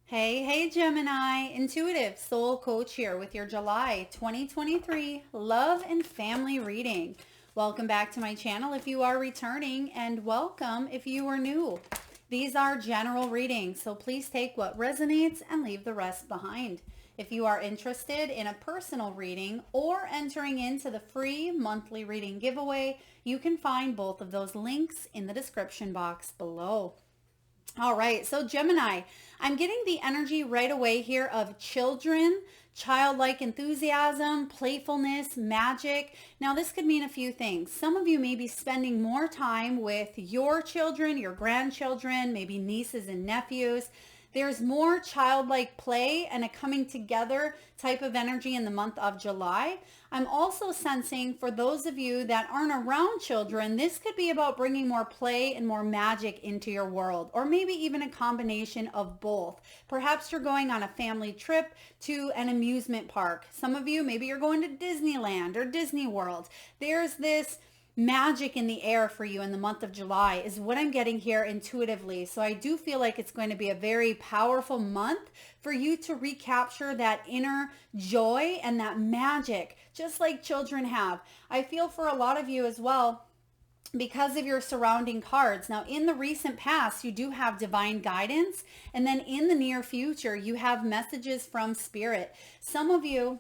Hey, Gemini, intuitive soul coach here with your July 2023 love and family reading. Welcome back to my channel if you are returning, and welcome if you are new. These are general readings, so please take what resonates and leave the rest behind. If you are interested in a personal reading or entering into the free monthly reading giveaway, you can find both of those links in the description box below. All right, so Gemini, I'm getting the energy right away here of children, childlike enthusiasm, playfulness, magic. Now, this could mean a few things. Some of you may be spending more time with your children, your grandchildren, maybe nieces and nephews. There's more childlike play and a coming together type of energy in the month of July. I'm also sensing for those of you that aren't around children, this could be about bringing more play and more magic into your world, or maybe even a combination of both. Perhaps you're going on a family trip to an amusement park. Some of you, maybe you're going to Disneyland or Disney World. There's this magic in the air for you in the month of July is what I'm getting here intuitively. So I do feel like it's going to be a very powerful month for you to recapture that inner joy and that magic, just like children have. I feel for a lot of you as well, because of your surrounding cards. Now, in the recent past, you do have divine guidance, and then in the near future, you have messages from spirit. Some of you,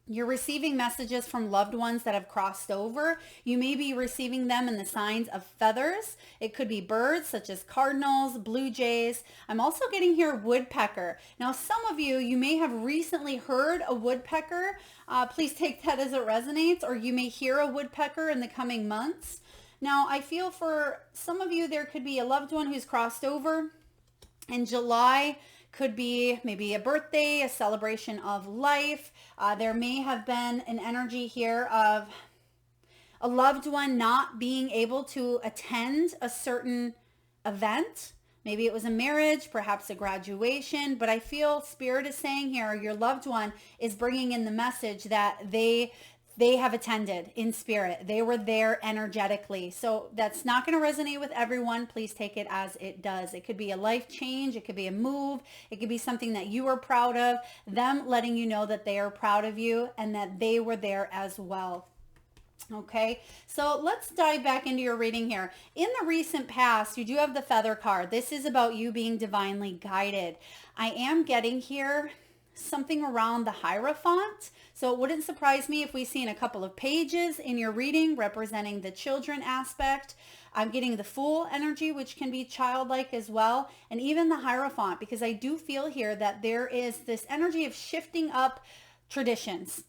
you're receiving messages from loved ones that have crossed over. You may be receiving them in the signs of feathers. It could be birds such as cardinals, blue jays. I'm also getting here woodpecker. Now, some of you, you may have recently heard a woodpecker. Please take that as it resonates, or you may hear a woodpecker in the coming months. Now, I feel for some of you, there could be a loved one who's crossed over in July. Could be maybe a birthday, a celebration of life. There may have been an energy here of a loved one not being able to attend a certain event. Maybe it was a marriage, perhaps a graduation, but I feel Spirit is saying here, your loved one is bringing in the message that they have attended in spirit. They were there energetically. So that's not going to resonate with everyone. Please take it as it does. It could be a life change. It could be a move. It could be something that you are proud of, them letting you know that they are proud of you and that they were there as well. Okay, so let's dive back into your reading here. In the recent past, you do have the feather card. This is about you being divinely guided. I am getting here something around the Hierophant. So it wouldn't surprise me if we see in a couple of pages in your reading representing the children aspect. I'm getting the Fool energy, which can be childlike as well, and even the Hierophant, because I do feel here that there is this energy of shifting up traditions.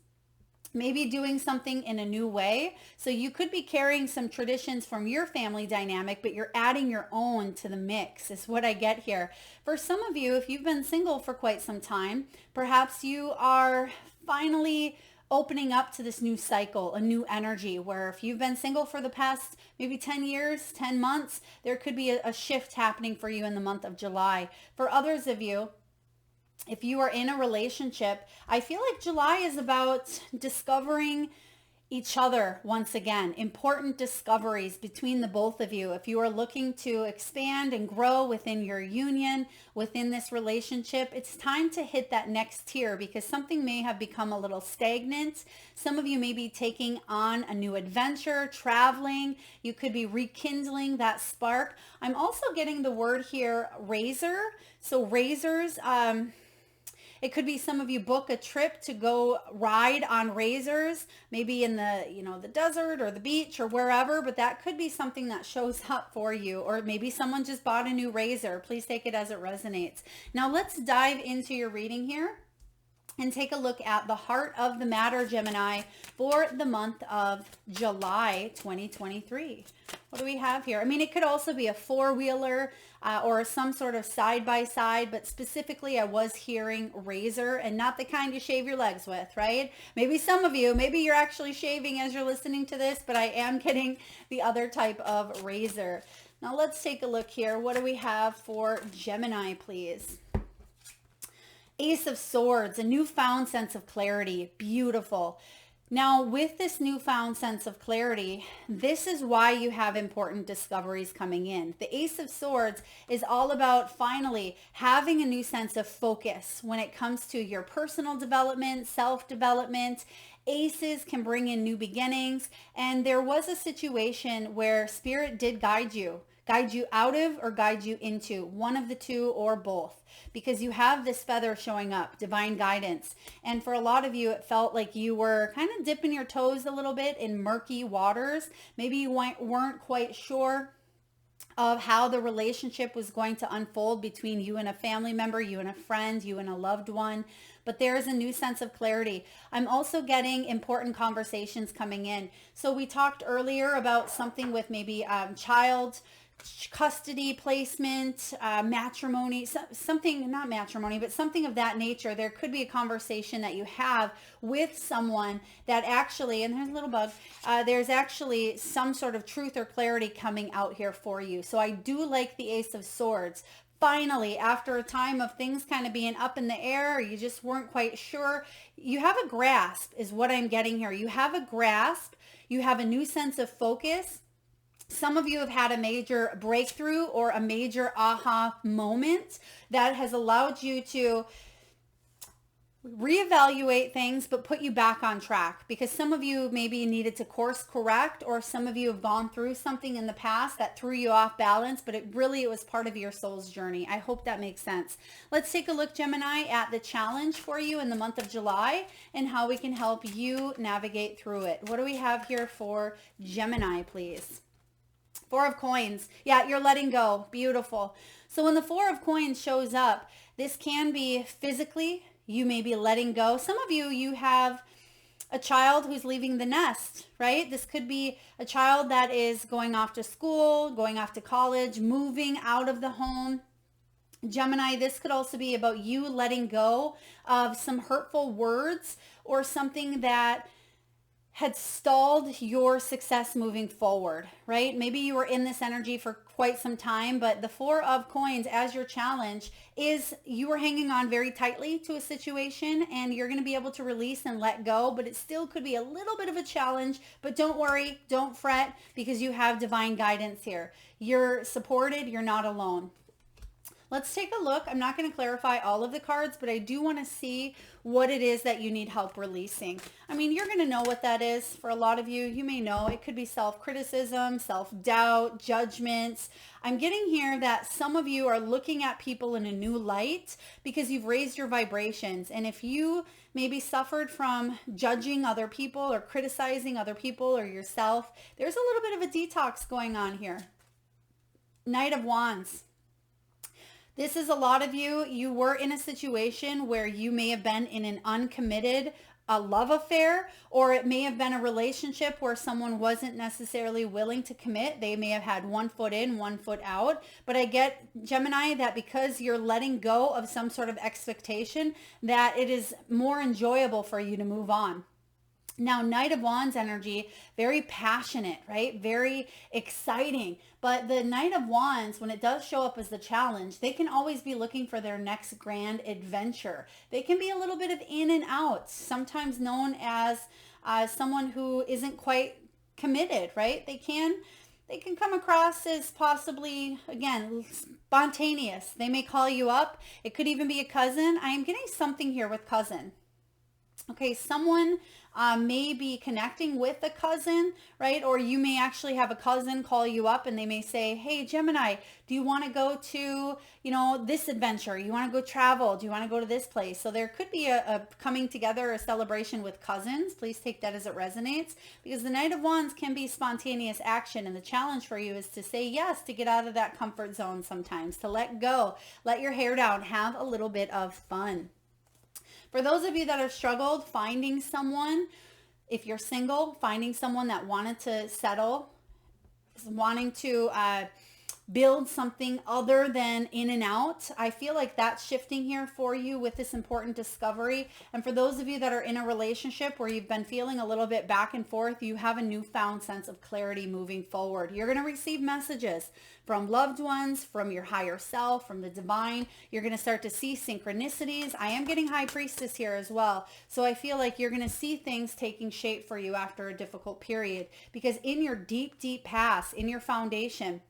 Maybe doing something in a new way. So you could be carrying some traditions from your family dynamic, but you're adding your own to the mix is what I get here. For some of you, if you've been single for quite some time, perhaps you are finally opening up to this new cycle, a new energy, where if you've been single for the past maybe 10 years, 10 months, there could be a shift happening for you in the month of July. For others of you, if you are in a relationship, I feel like July is about discovering each other once again, important discoveries between the both of you. If you are looking to expand and grow within your union, within this relationship, it's time to hit that next tier because something may have become a little stagnant. Some of you may be taking on a new adventure, traveling. You could be rekindling that spark. I'm also getting the word here, razor. So razors, it could be some of you book a trip to go ride on razors, maybe in the desert or the beach or wherever, but that could be something that shows up for you. Or maybe someone just bought a new razor. Please take it as it resonates. Now let's dive into your reading here and take a look at the heart of the matter, Gemini, for the month of July 2023. What do we have here? I mean, it could also be a four-wheeler or some sort of side-by-side, but specifically I was hearing razor, and not the kind you shave your legs with, right? Maybe some of you, maybe you're actually shaving as you're listening to this, but I am getting the other type of razor. Now let's take a look here. What do we have for Gemini, please? Ace of Swords, a newfound sense of clarity. Beautiful. Now, with this newfound sense of clarity, this is why you have important discoveries coming in. The Ace of Swords is all about finally having a new sense of focus when it comes to your personal development, self-development. Aces can bring in new beginnings, and there was a situation where Spirit did guide you out of or guide you into one of the two or both, because you have this feather showing up, divine guidance. And for a lot of you, it felt like you were kind of dipping your toes a little bit in murky waters. Maybe you weren't quite sure of how the relationship was going to unfold between you and a family member, you and a friend, you and a loved one. But there is a new sense of clarity. I'm also getting important conversations coming in. So we talked earlier about something with maybe child custody placement, matrimony, something, not matrimony, but something of that nature. There could be a conversation that you have with someone that actually, and there's a little bug, there's actually some sort of truth or clarity coming out here for you. So I do like the Ace of Swords. Finally, after a time of things kind of being up in the air, you just weren't quite sure, you have a grasp is what I'm getting here. You have a grasp, you have a new sense of focus. Some of you have had a major breakthrough or a major aha moment that has allowed you to reevaluate things, but put you back on track, because some of you maybe needed to course correct, or some of you have gone through something in the past that threw you off balance, but it was part of your soul's journey. I hope that makes sense. Let's take a look, Gemini, at the challenge for you in the month of July and how we can help you navigate through it. What do we have here for Gemini, please? Four of Coins. Yeah, you're letting go. Beautiful. So when the Four of Coins shows up, this can be physically, you may be letting go. Some of you, you have a child who's leaving the nest, right? This could be a child that is going off to school, going off to college, moving out of the home. Gemini, this could also be about you letting go of some hurtful words or something that had stalled your success moving forward, right? Maybe you were in this energy for quite some time, but the Four of Coins as your challenge is you were hanging on very tightly to a situation, and you're going to be able to release and let go, but it still could be a little bit of a challenge. But don't worry, don't fret, because you have divine guidance here. You're supported, you're not alone. Let's take a look. I'm not going to clarify all of the cards, but I do want to see what it is that you need help releasing. I mean, you're going to know what that is. For a lot of you, you may know it could be self-criticism, self-doubt, judgments. I'm getting here that some of you are looking at people in a new light because you've raised your vibrations. And if you maybe suffered from judging other people or criticizing other people or yourself, there's a little bit of a detox going on here. Knight of Wands. This is a lot of you. You were in a situation where you may have been in an uncommitted love affair, or it may have been a relationship where someone wasn't necessarily willing to commit. They may have had one foot in, one foot out. But I get, Gemini, that because you're letting go of some sort of expectation, that it is more enjoyable for you to move on. Now, Knight of Wands energy, very passionate, right? Very exciting. But the Knight of Wands, when it does show up as the challenge, they can always be looking for their next grand adventure. They can be a little bit of in and out, sometimes known as someone who isn't quite committed, right? They can come across as possibly, again, spontaneous. They may call you up. It could even be a cousin. I am getting something here with cousin. Okay, someone may be connecting with a cousin, right? Or you may actually have a cousin call you up and they may say, hey, Gemini, do you want to go to, this adventure? You want to go travel? Do you want to go to this place? So there could be a coming together, a celebration with cousins. Please take that as it resonates, because the Knight of Wands can be spontaneous action. And the challenge for you is to say yes, to get out of that comfort zone sometimes, to let go, let your hair down, have a little bit of fun. For those of you that have struggled finding someone, if you're single, finding someone that wanted to settle, wanting to build something other than in and out. I feel like that's shifting here for you with this important discovery. And for those of you that are in a relationship where you've been feeling a little bit back and forth, you have a newfound sense of clarity moving forward. You're going to receive messages from loved ones, from your higher self, from the divine. You're going to start to see synchronicities. I am getting High Priestess here as well. So I feel like you're going to see things taking shape for you after a difficult period, because in your deep, deep past, in your foundation,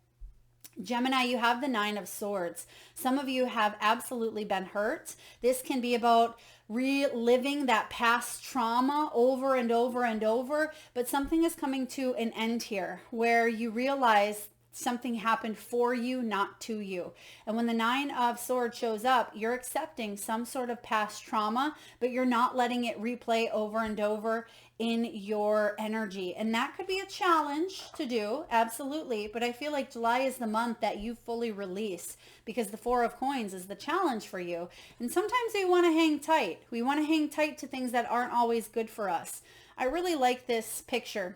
Gemini, you have the Nine of Swords. Some of you have absolutely been hurt. This can be about reliving that past trauma over and over and over, but something is coming to an end here where you realize something happened for you, not to you. And when the Nine of Swords shows up, you're accepting some sort of past trauma, but you're not letting it replay over and over in your energy. And that could be a challenge to do, absolutely. But I feel like July is the month that you fully release, because the Four of Coins is the challenge for you. And sometimes we want to hang tight. We want to hang tight to things that aren't always good for us. I really like this picture.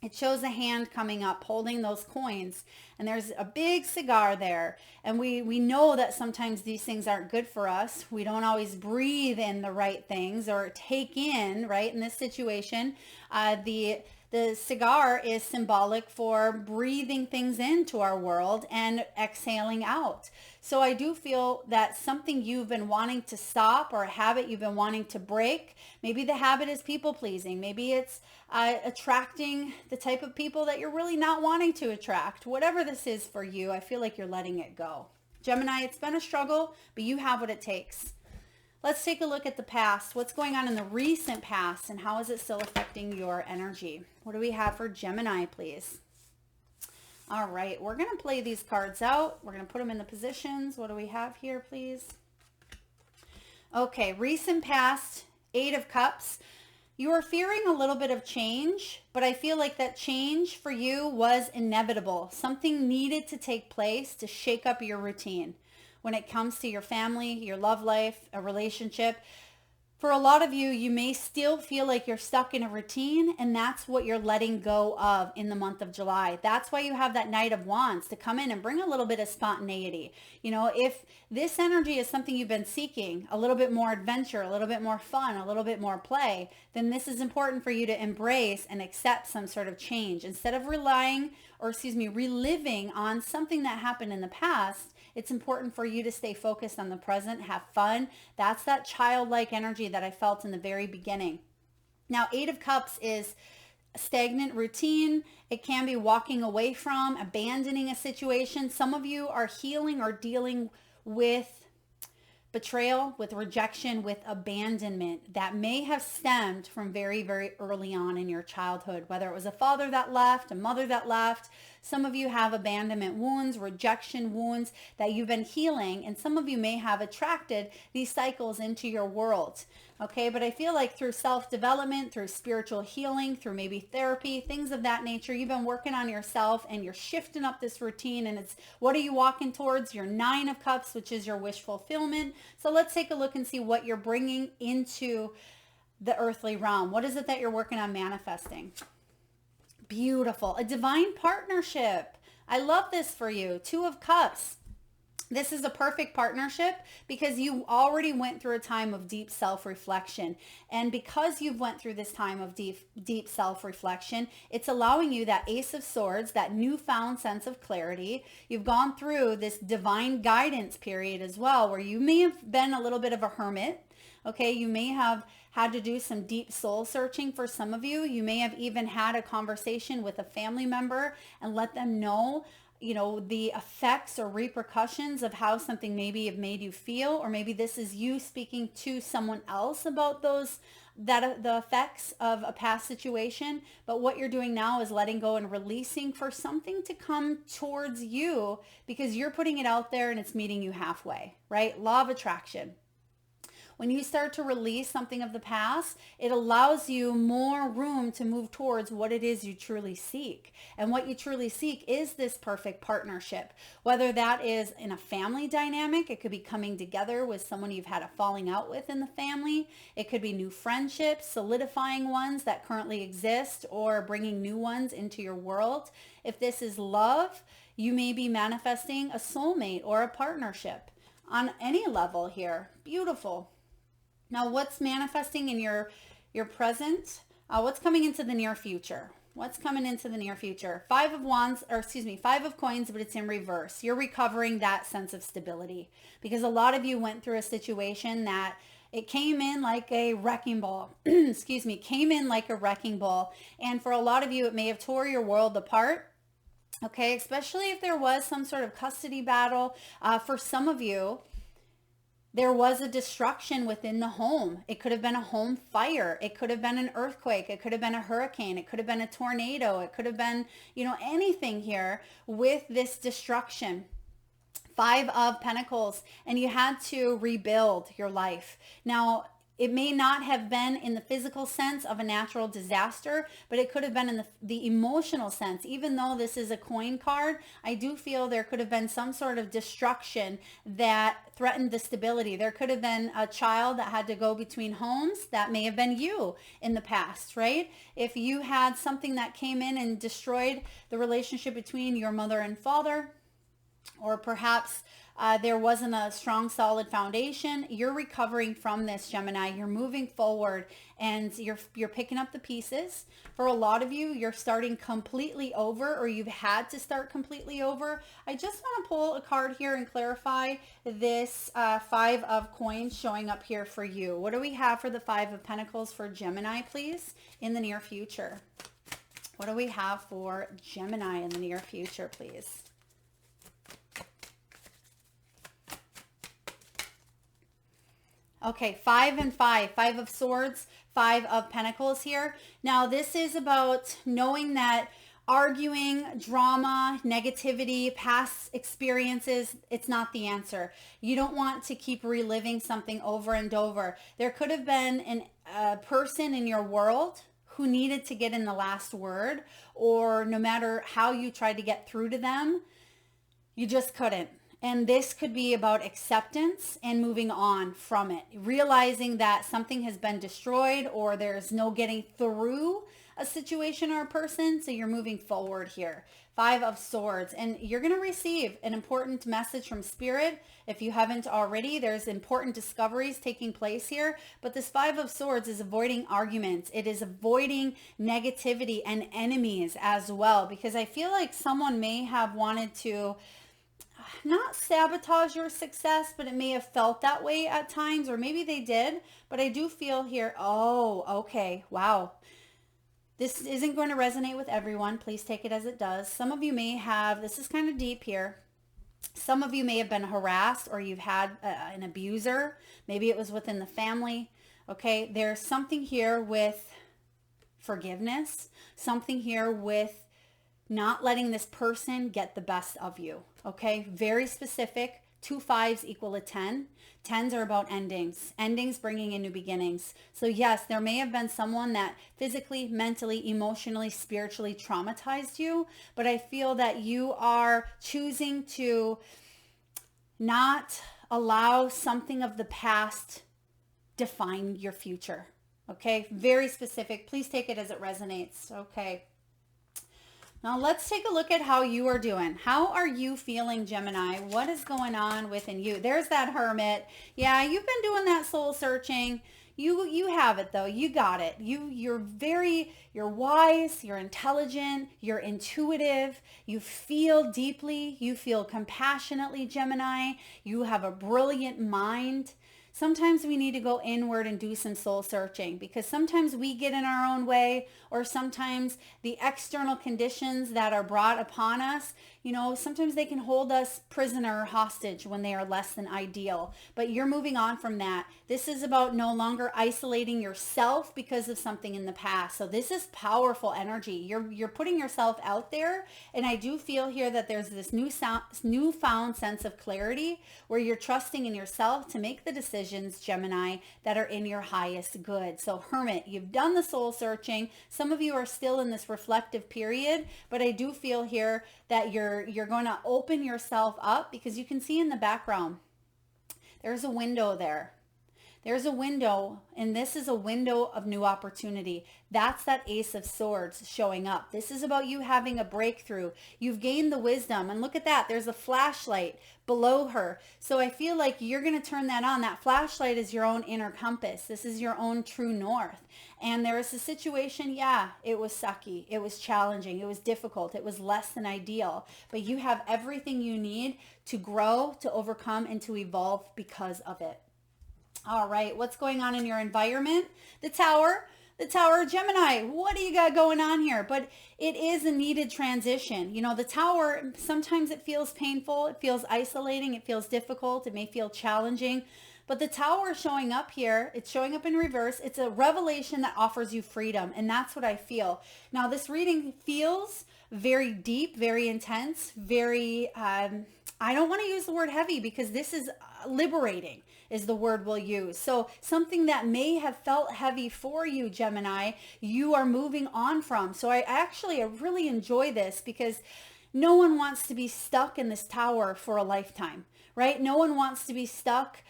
It shows a hand coming up holding those coins, and there's a big cigar there. And we know that sometimes these things aren't good for us. We don't always breathe in the right things or take in, right? In this situation, the cigar is symbolic for breathing things into our world and exhaling out. So I do feel that something you've been wanting to stop, or a habit you've been wanting to break. Maybe the habit is people pleasing. Maybe it's attracting the type of people that you're really not wanting to attract. Whatever this is for you, I feel like you're letting it go. Gemini, it's been a struggle, but you have what it takes. Let's take a look at the past. What's going on in the recent past, and how is it still affecting your energy? What do we have for Gemini, please? All right, we're going to play these cards out. We're going to put them in the positions. What do we have here, please? Okay, recent past, Eight of Cups. You are fearing a little bit of change, but I feel like that change for you was inevitable. Something needed to take place to shake up your routine when it comes to your family, your love life, a relationship. For a lot of you, you may still feel like you're stuck in a routine, and that's what you're letting go of in the month of July. That's why you have that Knight of Wands to come in and bring a little bit of spontaneity. You know, if this energy is something you've been seeking, a little bit more adventure, a little bit more fun, a little bit more play, then this is important for you to embrace and accept some sort of change. Instead of reliving on something that happened in the past, it's important for you to stay focused on the present, have fun. That's that childlike energy that I felt in the very beginning. Now, Eight of Cups is stagnant routine. It can be walking away from, abandoning a situation. Some of you are healing or dealing with betrayal, with rejection, with abandonment that may have stemmed from very, very early on in your childhood, whether it was a father that left, a mother that left. Some of you have abandonment wounds, rejection wounds that you've been healing, and some of you may have attracted these cycles into your world. Okay, but I feel like through self-development, through spiritual healing, through maybe therapy, things of that nature, you've been working on yourself and you're shifting up this routine. And it's, what are you walking towards? Your Nine of Cups, which is your wish fulfillment. So let's take a look and see what you're bringing into the earthly realm. What is it that you're working on manifesting? Beautiful. A divine partnership. I love this for you. Two of Cups. This is a perfect partnership because you already went through a time of deep self-reflection. And because you've went through this time of deep self-reflection, it's allowing you that Ace of Swords, that newfound sense of clarity. You've gone through this divine guidance period as well, where you may have been a little bit of a hermit. Okay, you may have had to do some deep soul searching for some of you. You may have even had a conversation with a family member and let them know, you know, the effects or repercussions of how something maybe have made you feel, or maybe this is you speaking to someone else about the effects of a past situation. But what you're doing now is letting go and releasing for something to come towards you, because you're putting it out there and it's meeting you halfway, right? Law of attraction. When you start to release something of the past, it allows you more room to move towards what it is you truly seek. And what you truly seek is this perfect partnership. Whether that is in a family dynamic, it could be coming together with someone you've had a falling out with in the family. It could be new friendships, solidifying ones that currently exist, or bringing new ones into your world. If this is love, You may be manifesting a soulmate or a partnership on any level here. Beautiful. Now, what's manifesting in your present? What's coming into the near future? What's coming into the near future? Five of coins, but it's in reverse. You're recovering that sense of stability because a lot of you went through a situation that it came in like a wrecking ball. Excuse me, came in like a wrecking ball. And for a lot of you, it may have tore your world apart. Okay, especially if there was some sort of custody battle. For some of you, there was a destruction within the home. It could have been a home fire. It could have been an earthquake. It could have been a hurricane. It could have been a tornado. It could have been, anything here with this destruction. Five of Pentacles, and you had to rebuild your life. Now, it may not have been in the physical sense of a natural disaster, but it could have been in the emotional sense. Even though this is a coin card, I do feel there could have been some sort of destruction that threatened the stability. There could have been a child that had to go between homes. That may have been you in the past, right? If you had something that came in and destroyed the relationship between your mother and father, or perhaps there wasn't a strong, solid foundation, you're recovering from this, Gemini. You're moving forward and you're picking up the pieces. For a lot of you, you're starting completely over, or you've had to start completely over. I just want to pull a card here and clarify this Five of Coins showing up here for you. What do we have for the Five of Pentacles for Gemini, please, in the near future? What do we have for Gemini in the near future, please? Okay, 5 and 5, Five of Swords, Five of Pentacles here. Now, this is about knowing that arguing, drama, negativity, past experiences, it's not the answer. You don't want to keep reliving something over and over. There could have been a person in your world who needed to get in the last word, or no matter how you tried to get through to them, you just couldn't. And this could be about acceptance and moving on from it, realizing that something has been destroyed or there's no getting through a situation or a person. So you're moving forward here. Five of Swords, and you're going to receive an important message from Spirit. If you haven't already, there's important discoveries taking place here. But this Five of Swords is avoiding arguments. It is avoiding negativity and enemies as well, because I feel like someone may have wanted to not sabotage your success, but it may have felt that way at times, or maybe they did. But I do feel here, oh, okay, wow. This isn't going to resonate with everyone. Please take it as it does. Some of you may have, this is kind of deep here. Some of you may have been harassed, or you've had an abuser. Maybe it was within the family. Okay, there's something here with forgiveness, something here with not letting this person get the best of you. Okay, very specific. 2 5s equal a 10. 10s are about endings. Endings bringing in new beginnings. So yes, there may have been someone that physically, mentally, emotionally, spiritually traumatized you, but I feel that you are choosing to not allow something of the past define your future. Okay, very specific. Please take it as it resonates. Okay. Now let's take a look at how you are doing. How are you feeling, Gemini? What is going on within you? There's that Hermit. Yeah, you've been doing that soul searching. You have it though. You got it. You're wise, you're intelligent, you're intuitive, you feel deeply, you feel compassionately, Gemini. You have a brilliant mind. Sometimes we need to go inward and do some soul searching, because sometimes we get in our own way, or sometimes the external conditions that are brought upon us, sometimes they can hold us prisoner or hostage when they are less than ideal. But you're moving on from that. This is about no longer isolating yourself because of something in the past. So this is powerful energy. You're putting yourself out there. And I do feel here that there's this newfound sense of clarity where you're trusting in yourself to make the decisions, Gemini, that are in your highest good. So Hermit, you've done the soul searching. Some of you are still in this reflective period, but I do feel here that you're going to open yourself up, because you can see in the background, there's a window there. There's a window, and this is a window of new opportunity. That's that Ace of Swords showing up. This is about you having a breakthrough. You've gained the wisdom, and look at that. There's a flashlight below her. So I feel like you're going to turn that on. That flashlight is your own inner compass. This is your own true north. And there is a situation, yeah, it was sucky. It was challenging. It was difficult. It was less than ideal. But you have everything you need to grow, to overcome, and to evolve because of it. All right, what's going on in your environment? The Tower of Gemini. What do you got going on here? But it is a needed transition. You know, the Tower, sometimes it feels painful. It feels isolating. It feels difficult. It may feel challenging. But the Tower showing up here, it's showing up in reverse. It's a revelation that offers you freedom. And that's what I feel. Now, this reading feels very deep, very intense, very, I don't want to use the word heavy because this is liberating is the word we'll use. So something that may have felt heavy for you, Gemini, you are moving on from. So I really enjoy this because no one wants to be stuck in this tower for a lifetime, right? No one wants to be stuck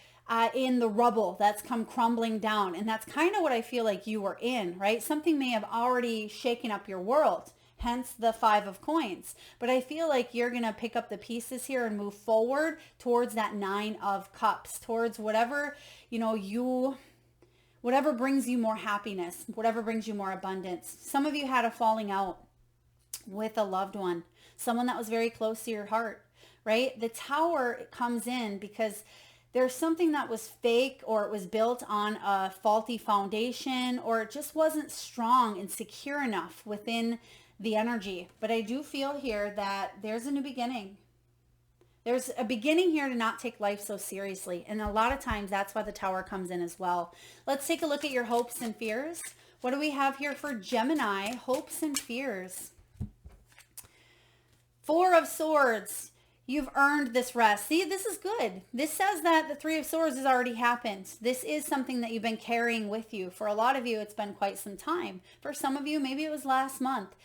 in the rubble that's come crumbling down. And that's kind of what I feel like you were in, right? Something may have already shaken up your world. Hence the 5 of coins. But I feel like you're going to pick up the pieces here and move forward towards that 9 of cups, towards whatever, whatever brings you more happiness, whatever brings you more abundance. Some of you had a falling out with a loved one, someone that was very close to your heart, right? The Tower comes in because there's something that was fake, or it was built on a faulty foundation, or it just wasn't strong and secure enough within the energy. But I do feel here that there's a new beginning. There's a beginning here to not take life so seriously. And a lot of times that's why the Tower comes in as well. Let's take a look at your hopes and fears. What do we have here for Gemini? Hopes and fears. 4 of Swords. You've earned this rest. See, this is good. This says that the 3 of Swords has already happened. This is something that you've been carrying with you. For a lot of you, it's been quite some time. For some of you, maybe it was last month.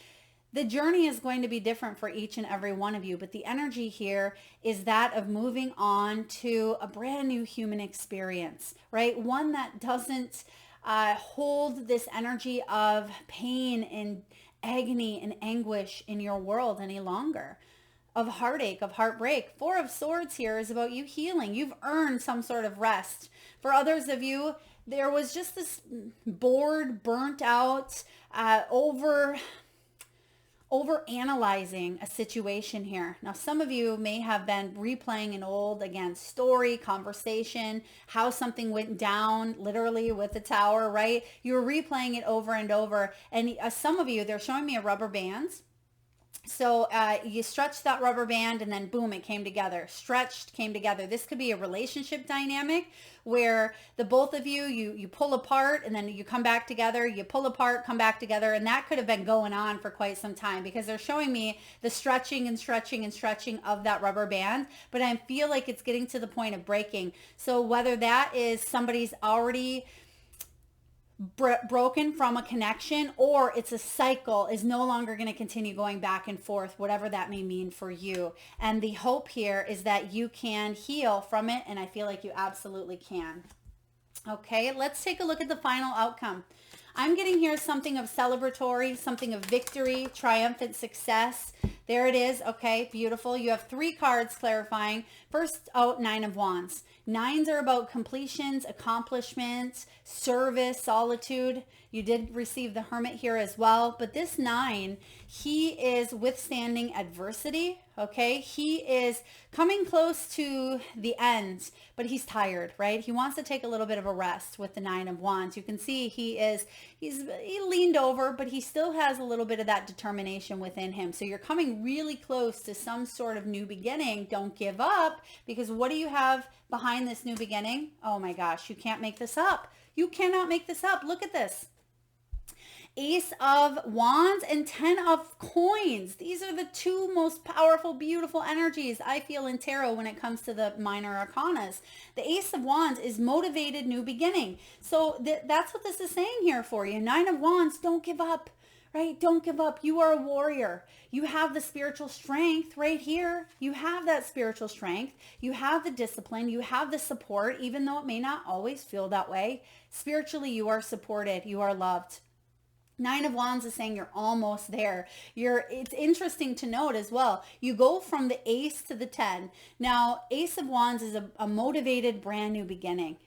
The journey is going to be different for each and every one of you, but the energy here is that of moving on to a brand new human experience, right? One that doesn't hold this energy of pain and agony and anguish in your world any longer, of heartache, of heartbreak. 4 of Swords here is about you healing. You've earned some sort of rest. For others of you, there was just this bored, burnt out, over-analyzing a situation here. Now, some of you may have been replaying an old, again, story, conversation, how something went down, literally with the Tower, right? You were replaying it over and over. And some of you, they're showing me a rubber band. So you stretched that rubber band and then boom, it came together. Stretched, came together. This could be a relationship dynamic where the both of you, you pull apart and then you come back together, you pull apart, come back together. And that could have been going on for quite some time because they're showing me the stretching and stretching and stretching of that rubber band. But I feel like it's getting to the point of breaking. So whether that is somebody's already broken from a connection, or it's a cycle, is no longer going to continue going back and forth, whatever that may mean for you. And the hope here is that you can heal from it, and I feel like you absolutely can. Okay, let's take a look at the final outcome. I'm getting here something of celebratory, something of victory, triumphant success. There it is. Okay, beautiful. You have 3 cards clarifying. First out, 9 of Wands. 9s are about completions, accomplishments, service, solitude. You did receive the Hermit here as well. But this 9, he is withstanding adversity. Okay, he is coming close to the end, but he's tired, right? He wants to take a little bit of a rest with the 9 of Wands. You can see he leaned over, but he still has a little bit of that determination within him. So you're coming really close to some sort of new beginning. Don't give up, because what do you have behind this new beginning? Oh my gosh, you can't make this up. You cannot make this up. Look at this. Ace of Wands and 10 of Coins. These are the 2 most powerful, beautiful energies I feel in tarot when it comes to the minor arcanas. The Ace of Wands is motivated new beginning. So that's what this is saying here for you. 9 of Wands, don't give up, right? Don't give up. You are a warrior. You have the spiritual strength right here. You have that spiritual strength. You have the discipline. You have the support, even though it may not always feel that way. Spiritually, you are supported. You are loved. Nine of Wands is saying you're almost there. It's interesting to note as well. You go from the Ace to the 10. Now, Ace of Wands is a motivated brand new beginning.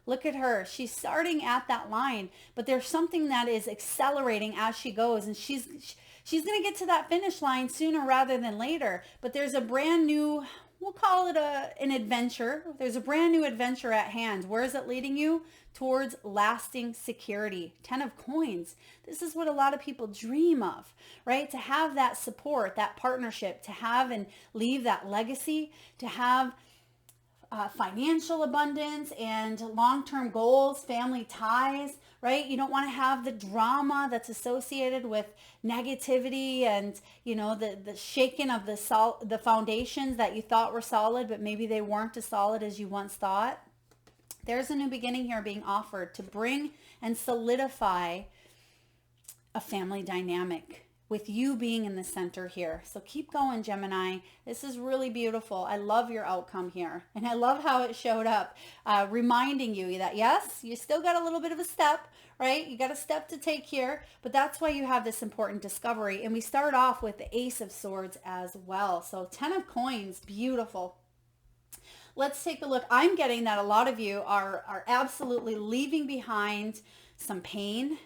Look at her. She's starting at that line, but there's something that is accelerating as she goes, and she's going to get to that finish line sooner rather than later. But there's a brand new, we'll call it an adventure. There's a brand new adventure at hand. Where is it leading you? Towards lasting security. 10 of Coins. This is what a lot of people dream of, right? To have that support, that partnership, to have and leave that legacy, to have financial abundance and long-term goals, family ties, right? You don't want to have the drama that's associated with negativity and, the shaking of the foundations that you thought were solid, but maybe they weren't as solid as you once thought. There's a new beginning here being offered to bring and solidify a family dynamic, with you being in the center here. So keep going, Gemini. This is really beautiful. I love your outcome here. And I love how it showed up, reminding you that, yes, you still got a little bit of a step, right? You got a step to take here, but that's why you have this important discovery. And we start off with the Ace of Swords as well. So 10 of Coins, beautiful. Let's take a look. I'm getting that a lot of you are absolutely leaving behind some pain,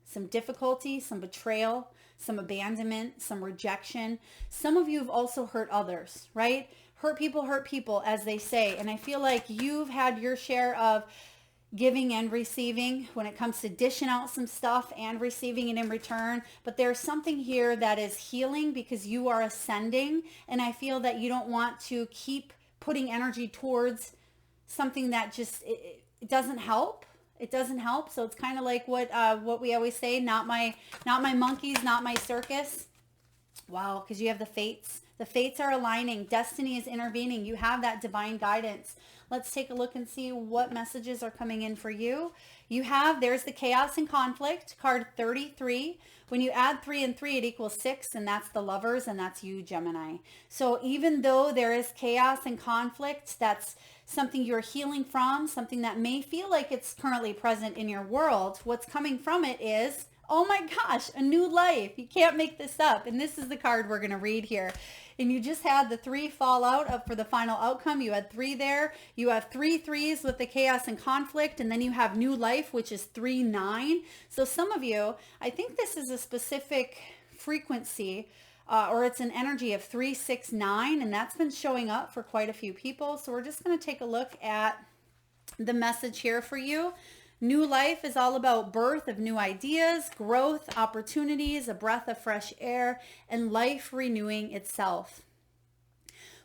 some difficulty, some betrayal, some abandonment, some rejection. Some of you have also hurt others, right? Hurt people, as they say. And I feel like you've had your share of giving and receiving when it comes to dishing out some stuff and receiving it in return. But there's something here that is healing because you are ascending. And I feel that you don't want to keep putting energy towards something that just, it doesn't help. It doesn't help. So it's kind of like what we always say, not my monkeys, not my circus. Wow, because you have the fates. The fates are aligning. Destiny is intervening. You have that divine guidance. Let's take a look and see what messages are coming in for you. There's the chaos and conflict, card 33. When you add 3 and 3, it equals 6, and that's the Lovers, and that's you, Gemini. So even though there is chaos and conflict, that's something you're healing from, something that may feel like it's currently present in your world, what's coming from it is, oh my gosh, a new life. You can't make this up. And this is the card we're going to read here. And you just had the 3 fall out up for the final outcome. You had 3 there. You have 3 threes with the chaos and conflict. And then you have new life, which is 3, 9. So some of you, I think this is a specific frequency or it's an energy of 3, 6, 9. And that's been showing up for quite a few people. So we're just going to take a look at the message here for you. New life is all about birth of new ideas, growth, opportunities, a breath of fresh air, and life renewing itself.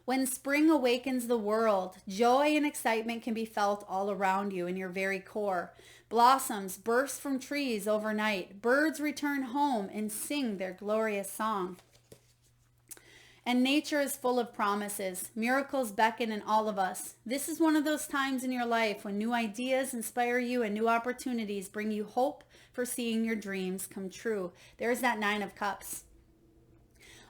When spring awakens the world, joy and excitement can be felt all around you in your very core. Blossoms burst from trees overnight. Birds return home and sing their glorious song. And nature is full of promises. Miracles beckon in all of us. This is one of those times in your life when new ideas inspire you and new opportunities bring you hope for seeing your dreams come true. There's that 9 of Cups.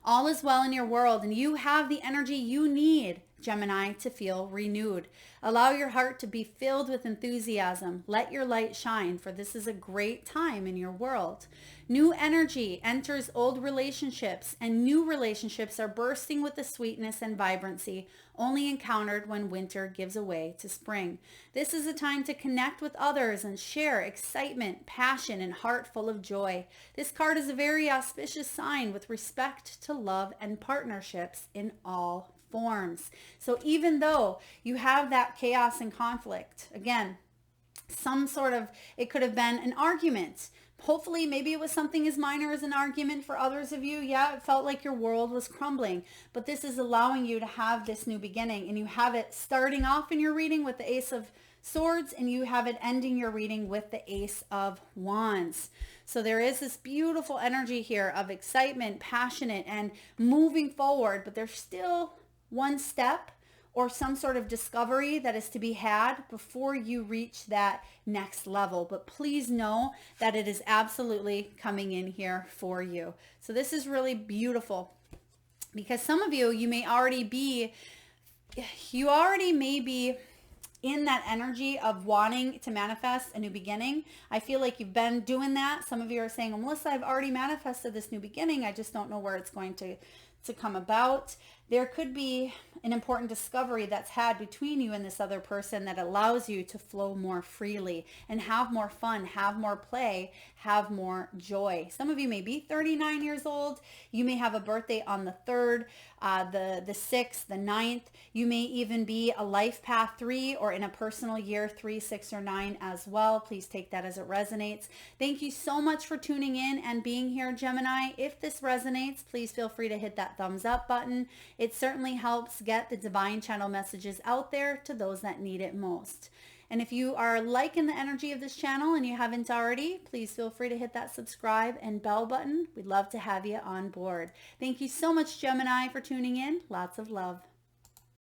All is well in your world, and you have the energy you need, Gemini, to feel renewed. Allow your heart to be filled with enthusiasm. Let your light shine, for this is a great time in your world. New energy enters old relationships, and new relationships are bursting with the sweetness and vibrancy only encountered when winter gives way to spring. This is a time to connect with others and share excitement, passion, and heart full of joy. This card is a very auspicious sign with respect to love and partnerships in all forms. So even though you have that chaos and conflict, again, it could have been an argument. Hopefully, maybe it was something as minor as an argument for others of you. Yeah, it felt like your world was crumbling, but this is allowing you to have this new beginning, and you have it starting off in your reading with the Ace of Swords, and you have it ending your reading with the Ace of Wands. So there is this beautiful energy here of excitement, passionate, and moving forward, but there's still one step or some sort of discovery that is to be had before you reach that next level. But please know that it is absolutely coming in here for you. So this is really beautiful, because some of you, you may already be in that energy of wanting to manifest a new beginning. I feel like you've been doing that. Some of you are saying, well, Melissa, I've already manifested this new beginning. I just don't know where it's going to come about. There could be an important discovery that's had between you and this other person that allows you to flow more freely and have more fun, have more play, have more joy. Some of you may be 39 years old. You may have a birthday on the 3rd, the 6th, the 9th. You may even be a life path 3 or in a personal year 3, 6, or 9 as well. Please take that as it resonates. Thank you so much for tuning in and being here, Gemini. If this resonates, please feel free to hit that thumbs up button. It certainly helps get the divine channel messages out there to those that need it most. And if you are liking the energy of this channel and you haven't already, please feel free to hit that subscribe and bell button. We'd love to have you on board. Thank you so much, Gemini, for tuning in. Lots of love.